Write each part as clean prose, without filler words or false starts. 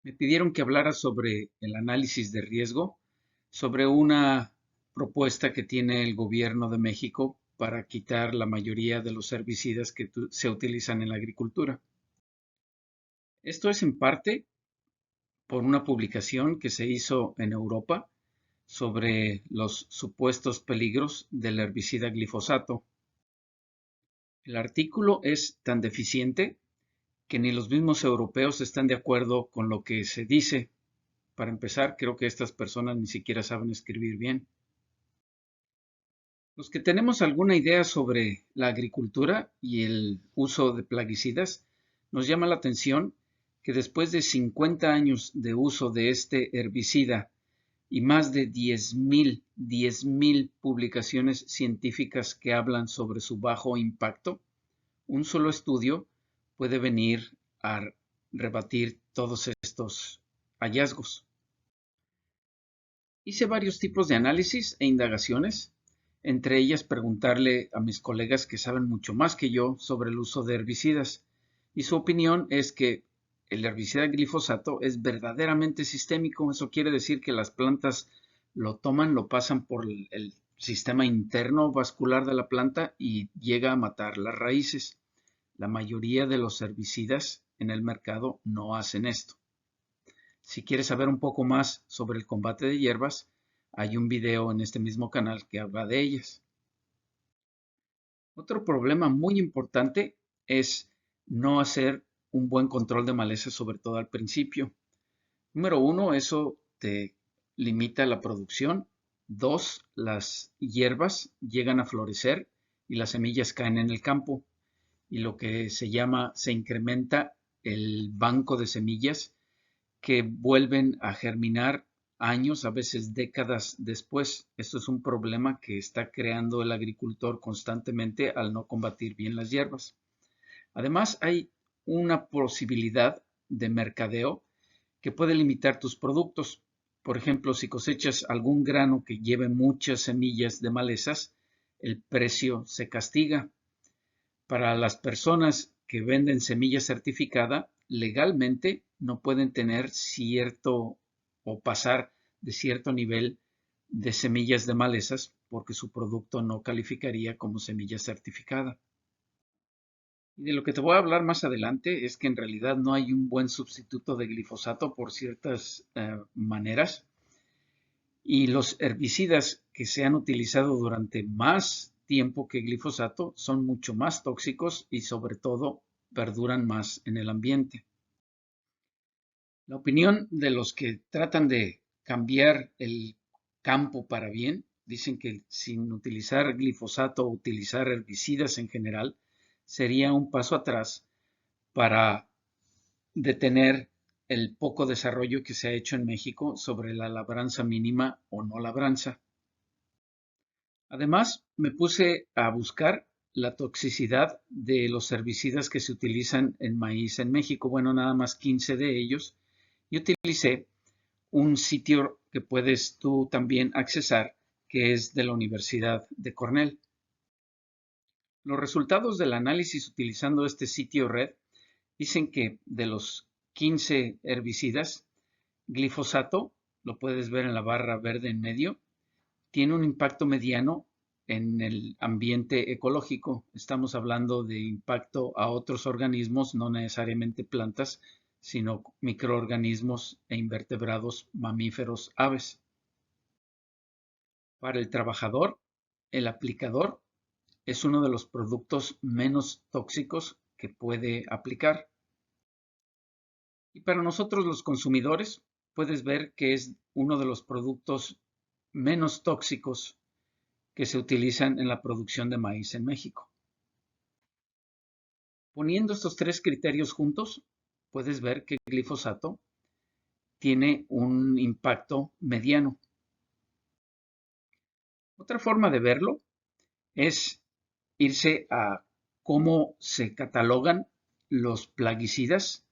Me pidieron que hablara sobre el análisis de riesgo, sobre una propuesta que tiene el gobierno de México para quitar la mayoría de los herbicidas que se utilizan en la agricultura. Esto es en parte por una publicación que se hizo en Europa sobre los supuestos peligros del herbicida glifosato. El artículo es tan deficiente que ni los mismos europeos están de acuerdo con lo que se dice. Para empezar, creo que estas personas ni siquiera saben escribir bien. Los que tenemos alguna idea sobre la agricultura y el uso de plaguicidas, nos llama la atención que después de 50 años de uso de este herbicida y más de 10,000 publicaciones científicas que hablan sobre su bajo impacto, un solo estudio puede venir a rebatir todos estos hallazgos. Hice varios tipos de análisis e indagaciones, entre ellas preguntarle a mis colegas que saben mucho más que yo sobre el uso de herbicidas, y su opinión es que el herbicida glifosato es verdaderamente sistémico. Eso quiere decir que las plantas lo toman, lo pasan por el sistema interno vascular de la planta y llega a matar las raíces. La mayoría de los herbicidas en el mercado no hacen esto. Si quieres saber un poco más sobre el combate de hierbas, hay un video en este mismo canal que habla de ellas. Otro problema muy importante es no hacer un buen control de malezas, sobre todo al principio. Número uno, eso te limita la producción. Dos, las hierbas llegan a florecer y las semillas caen en el campo. Y lo que se incrementa el banco de semillas que vuelven a germinar años, a veces décadas después. Esto es un problema que está creando el agricultor constantemente al no combatir bien las hierbas. Además, hay una posibilidad de mercadeo que puede limitar tus productos. Por ejemplo, si cosechas algún grano que lleve muchas semillas de malezas, el precio se castiga. Para las personas que venden semilla certificada, legalmente no pueden tener cierto o pasar de cierto nivel de semillas de malezas porque su producto no calificaría como semilla certificada. Y de lo que te voy a hablar más adelante es que en realidad no hay un buen sustituto de glifosato por ciertas maneras, y los herbicidas que se han utilizado durante más tiempo que glifosato son mucho más tóxicos y sobre todo perduran más en el ambiente. La opinión de los que tratan de cambiar el campo para bien dicen que sin utilizar glifosato o utilizar herbicidas en general sería un paso atrás para detener el poco desarrollo que se ha hecho en México sobre la labranza mínima o no labranza. Además, me puse a buscar la toxicidad de los herbicidas que se utilizan en maíz en México. Bueno, nada más 15 de ellos. Y utilicé un sitio que puedes tú también accesar, que es de la Universidad de Cornell. Los resultados del análisis utilizando este sitio red dicen que de los 15 herbicidas, glifosato, lo puedes ver en la barra verde en medio, tiene un impacto mediano en el ambiente ecológico. Estamos hablando de impacto a otros organismos, no necesariamente plantas, sino microorganismos e invertebrados, mamíferos, aves. Para el trabajador, el aplicador es uno de los productos menos tóxicos que puede aplicar. Y para nosotros los consumidores, puedes ver que es uno de los productos menos tóxicos que se utilizan en la producción de maíz en México. Poniendo estos tres criterios juntos, puedes ver que el glifosato tiene un impacto mediano. Otra forma de verlo es irse a cómo se catalogan los plaguicidas.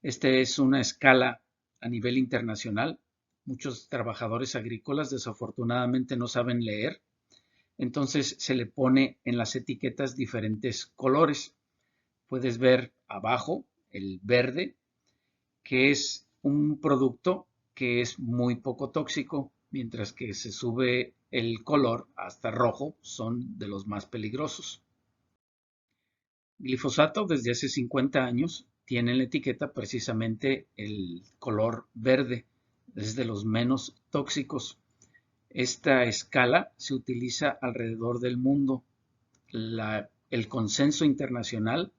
Esta es una escala a nivel internacional. Muchos trabajadores agrícolas desafortunadamente no saben leer, entonces se le pone en las etiquetas diferentes colores. Puedes ver abajo el verde, que es un producto que es muy poco tóxico, mientras que se sube el color hasta rojo, son de los más peligrosos. Glifosato desde hace 50 años tiene en la etiqueta precisamente el color verde, es de los menos tóxicos. Esta escala se utiliza alrededor del mundo. El consenso internacional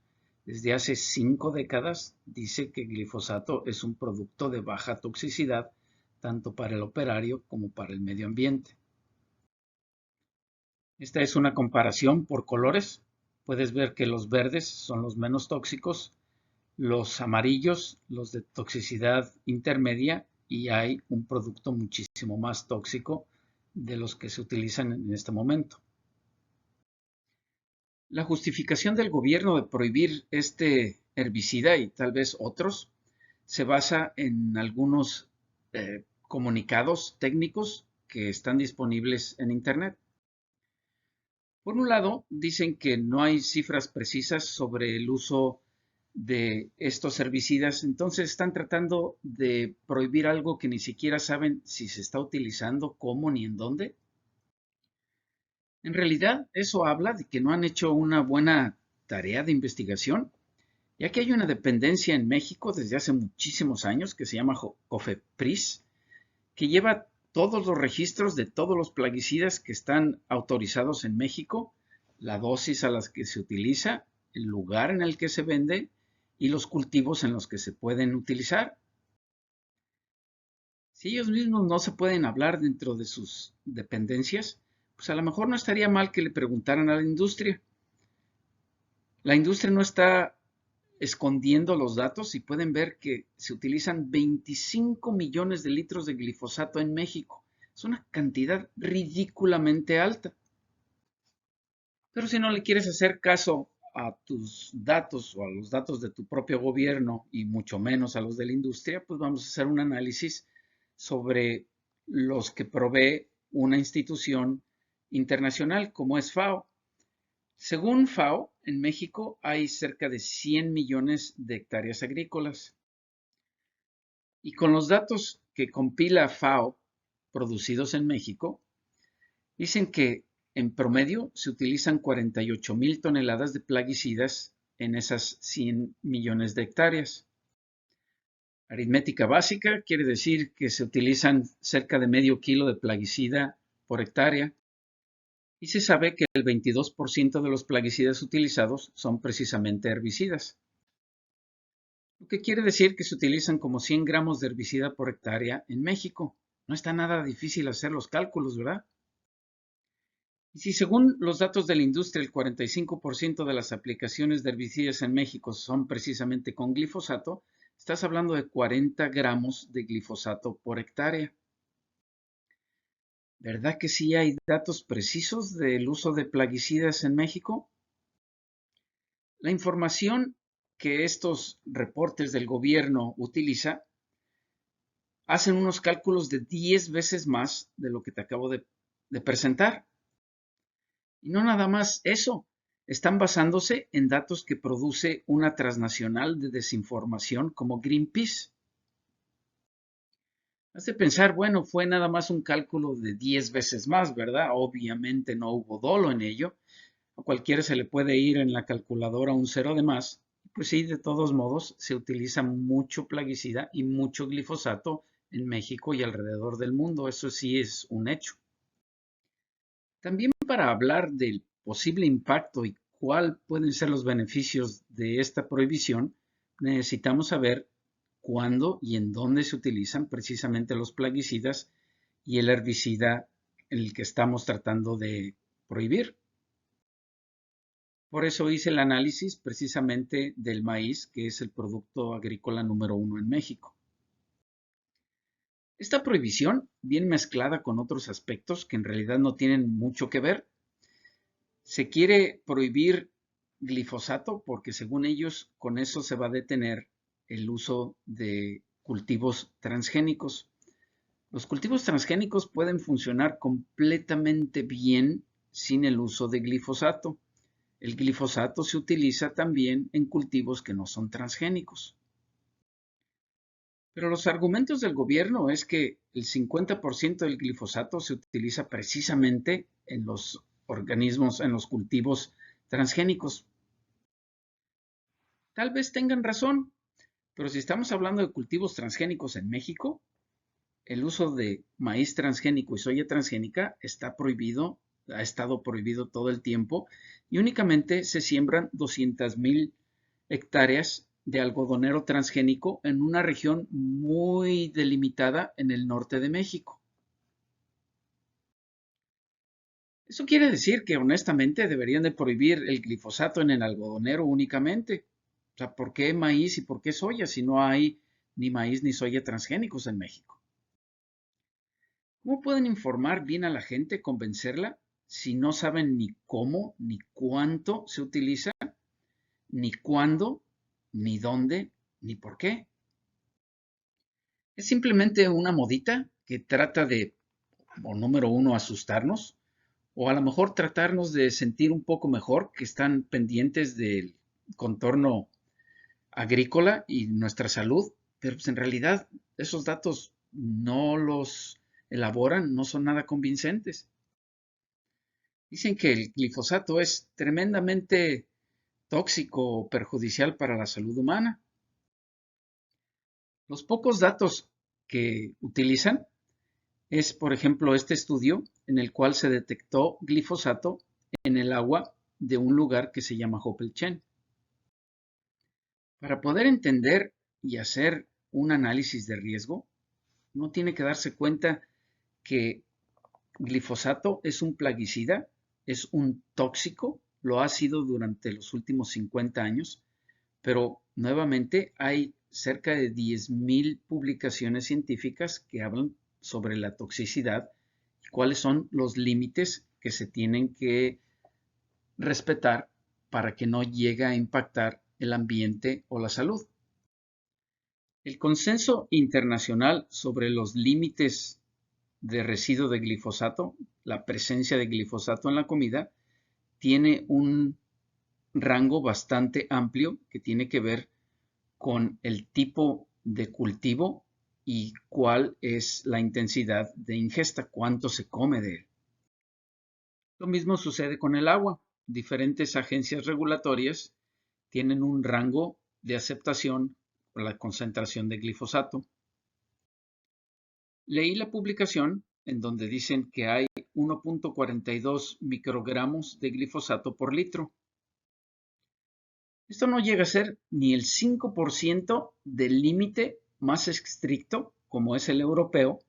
desde hace 5 décadas dice que glifosato es un producto de baja toxicidad tanto para el operario como para el medio ambiente. Esta es una comparación por colores. Puedes ver que los verdes son los menos tóxicos, los amarillos los de toxicidad intermedia, y hay un producto muchísimo más tóxico de los que se utilizan en este momento. La justificación del gobierno de prohibir este herbicida y tal vez otros se basa en algunos comunicados técnicos que están disponibles en Internet. Por un lado, dicen que no hay cifras precisas sobre el uso de estos herbicidas, entonces están tratando de prohibir algo que ni siquiera saben si se está utilizando, cómo ni en dónde. En realidad, eso habla de que no han hecho una buena tarea de investigación, ya que hay una dependencia en México desde hace muchísimos años que se llama COFEPRIS, que lleva todos los registros de todos los plaguicidas que están autorizados en México, la dosis a las que se utiliza, el lugar en el que se vende y los cultivos en los que se pueden utilizar. Si ellos mismos no se pueden hablar dentro de sus dependencias, pues a lo mejor no estaría mal que le preguntaran a la industria. La industria no está escondiendo los datos y pueden ver que se utilizan 25 millones de litros de glifosato en México. Es una cantidad ridículamente alta. Pero si no le quieres hacer caso a tus datos o a los datos de tu propio gobierno y mucho menos a los de la industria, pues vamos a hacer un análisis sobre los que provee una institución internacional como es FAO. Según FAO, en México hay cerca de 100 millones de hectáreas agrícolas. Y con los datos que compila FAO producidos en México, dicen que en promedio se utilizan 48,000 toneladas de plaguicidas en esas 100 millones de hectáreas. Aritmética básica quiere decir que se utilizan cerca de medio kilo de plaguicida por hectárea. Y se sabe que el 22% de los plaguicidas utilizados son precisamente herbicidas. Lo que quiere decir que se utilizan como 100 gramos de herbicida por hectárea en México. No está nada difícil hacer los cálculos, ¿verdad? Y si según los datos de la industria el 45% de las aplicaciones de herbicidas en México son precisamente con glifosato, estás hablando de 40 gramos de glifosato por hectárea. ¿Verdad que sí hay datos precisos del uso de plaguicidas en México? La información que estos reportes del gobierno utiliza hacen unos cálculos de 10 veces más de lo que te acabo de presentar. Y no nada más eso, están basándose en datos que produce una transnacional de desinformación como Greenpeace. Has de pensar, bueno, fue nada más un cálculo de 10 veces más, ¿verdad? Obviamente no hubo dolo en ello. A cualquiera se le puede ir en la calculadora un cero de más. Pues sí, de todos modos, se utiliza mucho plaguicida y mucho glifosato en México y alrededor del mundo. Eso sí es un hecho. También para hablar del posible impacto y cuál pueden ser los beneficios de esta prohibición, necesitamos saber cuándo y en dónde se utilizan precisamente los plaguicidas y el herbicida en el que estamos tratando de prohibir. Por eso hice el análisis precisamente del maíz, que es el producto agrícola número 1 en México. Esta prohibición, bien mezclada con otros aspectos que en realidad no tienen mucho que ver, se quiere prohibir glifosato porque según ellos con eso se va a detener el uso de cultivos transgénicos. Los cultivos transgénicos pueden funcionar completamente bien sin el uso de glifosato. El glifosato se utiliza también en cultivos que no son transgénicos. Pero los argumentos del gobierno es que el 50% del glifosato se utiliza precisamente en los organismos, en los cultivos transgénicos. Tal vez tengan razón, pero si estamos hablando de cultivos transgénicos en México, el uso de maíz transgénico y soya transgénica está prohibido, ha estado prohibido todo el tiempo y únicamente se siembran 200,000 hectáreas de algodonero transgénico en una región muy delimitada en el norte de México. Eso quiere decir que honestamente deberían de prohibir el glifosato en el algodonero únicamente. O sea, ¿por qué maíz y por qué soya si no hay ni maíz ni soya transgénicos en México? ¿Cómo pueden informar bien a la gente, convencerla, si no saben ni cómo, ni cuánto se utiliza, ni cuándo, ni dónde, ni por qué? Es simplemente una modita que trata de, o número uno, asustarnos, o a lo mejor tratarnos de sentir un poco mejor, que están pendientes del contorno agrícola y nuestra salud, pero pues en realidad esos datos no los elaboran, no son nada convincentes. Dicen que el glifosato es tremendamente tóxico o perjudicial para la salud humana. Los pocos datos que utilizan es, por ejemplo, este estudio en el cual se detectó glifosato en el agua de un lugar que se llama Hopelchen. Para poder entender y hacer un análisis de riesgo, uno tiene que darse cuenta que glifosato es un plaguicida, es un tóxico, lo ha sido durante los últimos 50 años, pero nuevamente hay cerca de 10,000 publicaciones científicas que hablan sobre la toxicidad y cuáles son los límites que se tienen que respetar para que no llegue a impactar el ambiente o la salud. El consenso internacional sobre los límites de residuo de glifosato, la presencia de glifosato en la comida, tiene un rango bastante amplio que tiene que ver con el tipo de cultivo y cuál es la intensidad de ingesta, cuánto se come de él. Lo mismo sucede con el agua. Diferentes agencias regulatorias tienen un rango de aceptación por la concentración de glifosato. Leí la publicación en donde dicen que hay 1,42 microgramos de glifosato por litro. Esto no llega a ser ni el 5% del límite más estricto, como es el europeo,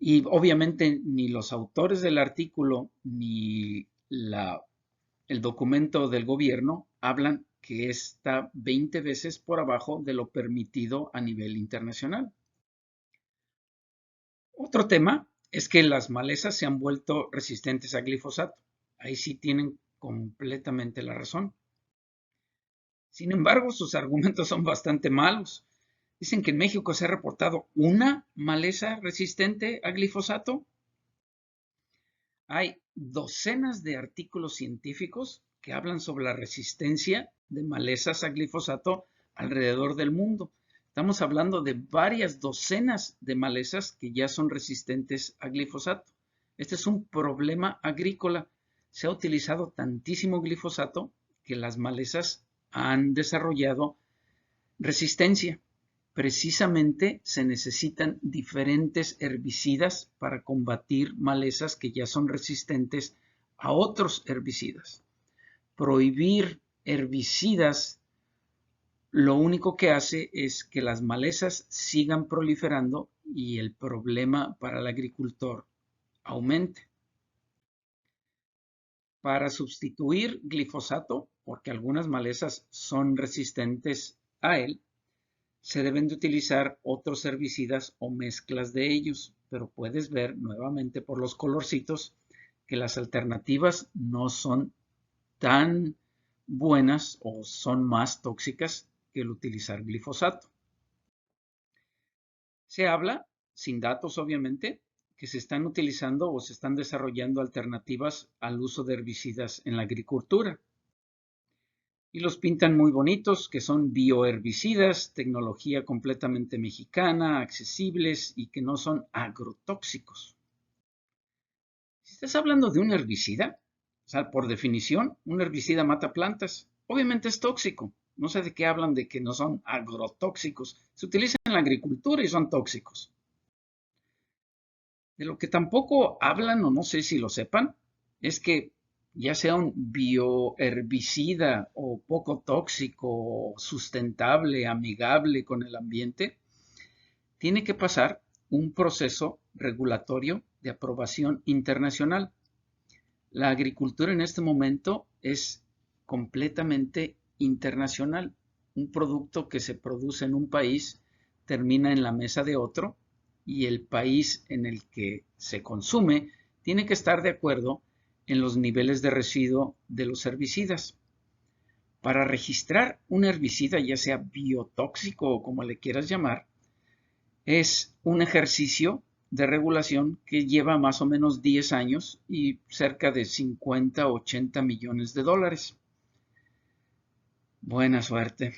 y obviamente ni los autores del artículo ni el documento del gobierno hablan que está 20 veces por abajo de lo permitido a nivel internacional. Otro tema es que las malezas se han vuelto resistentes a glifosato. Ahí sí tienen completamente la razón. Sin embargo, sus argumentos son bastante malos. Dicen que en México se ha reportado una maleza resistente a glifosato. Hay docenas de artículos científicos que hablan sobre la resistencia de malezas a glifosato alrededor del mundo. Estamos hablando de varias docenas de malezas que ya son resistentes a glifosato. Este es un problema agrícola. Se ha utilizado tantísimo glifosato que las malezas han desarrollado resistencia. Precisamente se necesitan diferentes herbicidas para combatir malezas que ya son resistentes a otros herbicidas. Prohibir herbicidas lo único que hace es que las malezas sigan proliferando y el problema para el agricultor aumente. Para sustituir glifosato, porque algunas malezas son resistentes a él, se deben de utilizar otros herbicidas o mezclas de ellos, pero puedes ver nuevamente por los colorcitos que las alternativas no son tan buenas o son más tóxicas que el utilizar glifosato. Se habla, sin datos obviamente, que se están utilizando o se están desarrollando alternativas al uso de herbicidas en la agricultura. y los pintan muy bonitos, que son bioherbicidas, tecnología completamente mexicana, accesibles y que no son agrotóxicos. Si estás hablando de un herbicida, o sea, por definición, un herbicida mata plantas. Obviamente es tóxico. No sé de qué hablan de que no son agrotóxicos. Se utilizan en la agricultura y son tóxicos. De lo que tampoco hablan, o no sé si lo sepan, es que ya sea un bioherbicida o poco tóxico, sustentable, amigable con el ambiente, tiene que pasar un proceso regulatorio de aprobación internacional. La agricultura en este momento es completamente internacional. Un producto que se produce en un país termina en la mesa de otro y el país en el que se consume tiene que estar de acuerdo en los niveles de residuo de los herbicidas. Para registrar un herbicida, ya sea biotóxico o como le quieras llamar, es un ejercicio de regulación que lleva más o menos 10 años y cerca de 50 o 80 millones de dólares. Buena suerte.